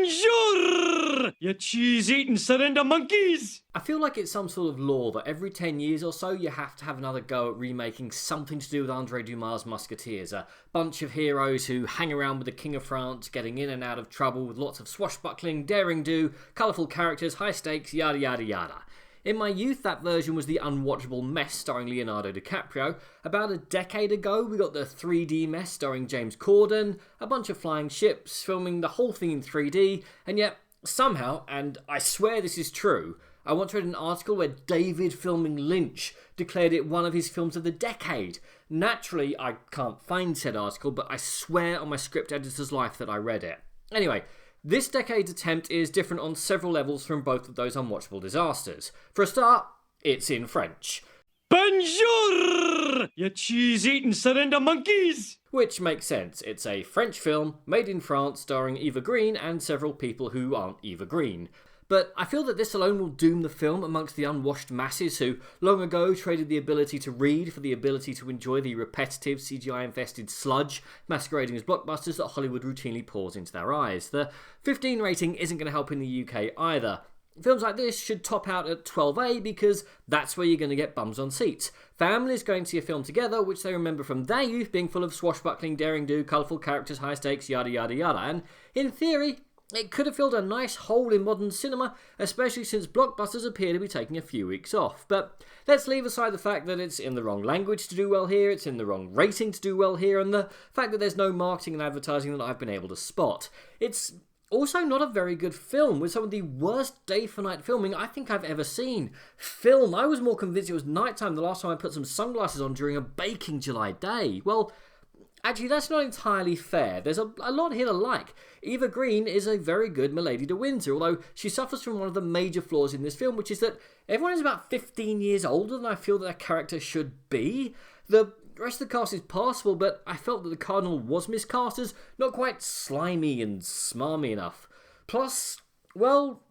Bonjour, you cheese-eating surrender monkeys! I feel like it's some sort of law that every 10 years or so you have to have another go at remaking something to do with Andre Dumas' Musketeers, a bunch of heroes who hang around with the King of France, getting in and out of trouble with lots of swashbuckling, daring-do, colourful characters, high stakes, yada yada yada. In my youth, that version was the unwatchable mess starring Leonardo DiCaprio. About a decade ago, we got the 3D mess starring James Corden, a bunch of flying ships, filming the whole thing in 3D, and yet, somehow, and I swear this is true, I once read an article where David filming Lynch declared it one of his films of the decade. Naturally, I can't find said article, but I swear on my script editor's life that I read it. Anyway, this decade's attempt is different on several levels from both of those unwatchable disasters. For a start, it's in French. Bonjour, you cheese-eating surrender monkeys! Which makes sense. It's a French film made in France starring Eva Green and several people who aren't Eva Green. But I feel that this alone will doom the film amongst the unwashed masses who long ago traded the ability to read for the ability to enjoy the repetitive CGI-infested sludge masquerading as blockbusters that Hollywood routinely pours into their eyes. The 15 rating isn't going to help in the UK either. Films like this should top out at 12A because that's where you're going to get bums on seats. Families going to see a film together which they remember from their youth being full of swashbuckling, daring-do, colourful characters, high stakes, yada yada yada. And in theory, it could have filled a nice hole in modern cinema, especially since blockbusters appear to be taking a few weeks off. But let's leave aside the fact that it's in the wrong language to do well here, it's in the wrong rating to do well here, and the fact that there's no marketing and advertising that I've been able to spot. It's also not a very good film, with some of the worst day-for-night filming I think I've ever seen. I was more convinced it was nighttime the last time I put some sunglasses on during a baking July day. Well, actually, that's not entirely fair. There's a lot here to like. Eva Green is a very good Milady de Windsor, although she suffers from one of the major flaws in this film, which is that everyone is about 15 years older than I feel that their character should be. The rest of the cast is passable, but I felt that the Cardinal was miscast as not quite slimy and smarmy enough. Plus, well,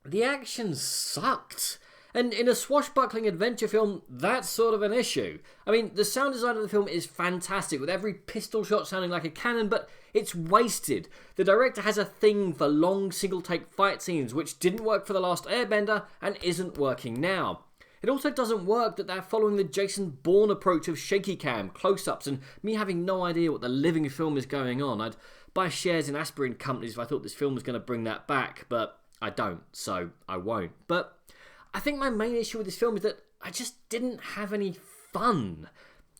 the action sucked. And in a swashbuckling adventure film, that's sort of an issue. I mean, the sound design of the film is fantastic, with every pistol shot sounding like a cannon, but it's wasted. The director has a thing for long single-take fight scenes, which didn't work for The Last Airbender and isn't working now. It also doesn't work that they're following the Jason Bourne approach of shaky cam, close-ups, and me having no idea what the living film is going on. I'd buy shares in aspirin companies if I thought this film was going to bring that back, but I don't, so I won't. But I think my main issue with this film is that I just didn't have any fun.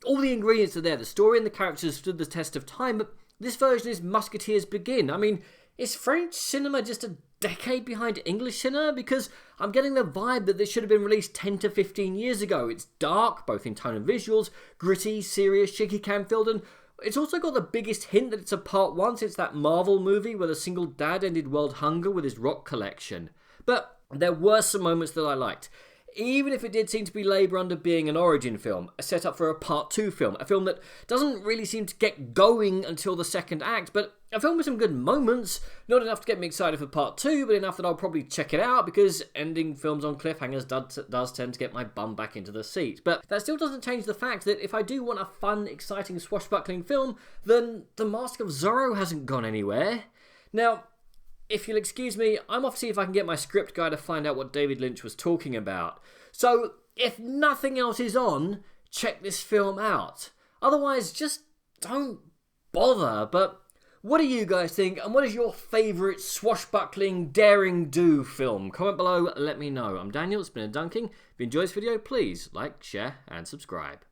All the ingredients are there, the story and the characters stood the test of time, but this version is Musketeers Begin. I mean, is French cinema just a decade behind English cinema? Because I'm getting the vibe that this should have been released 10 to 15 years ago. It's dark, both in tone and visuals, gritty, serious, shaky cam filled, and it's also got the biggest hint that it's a part one since that Marvel movie where the single dad ended world hunger with his rock collection. But there were some moments that I liked, even if it did seem to be labour under being an origin film, a setup for a part 2 film, a film that doesn't really seem to get going until the second act, but a film with some good moments, not enough to get me excited for part 2, but enough that I'll probably check it out, because ending films on cliffhangers does tend to get my bum back into the seat. But that still doesn't change the fact that if I do want a fun, exciting, swashbuckling film, then The Mask of Zorro hasn't gone anywhere. Now, if you'll excuse me, I'm off to see if I can get my script guy to find out what David Lynch was talking about. So, if nothing else is on, check this film out. Otherwise, just don't bother. But what do you guys think, and what is your favourite swashbuckling, daring-do film? Comment below, let me know. I'm Daniel, it's been a dunking. If you enjoyed this video, please like, share, and subscribe.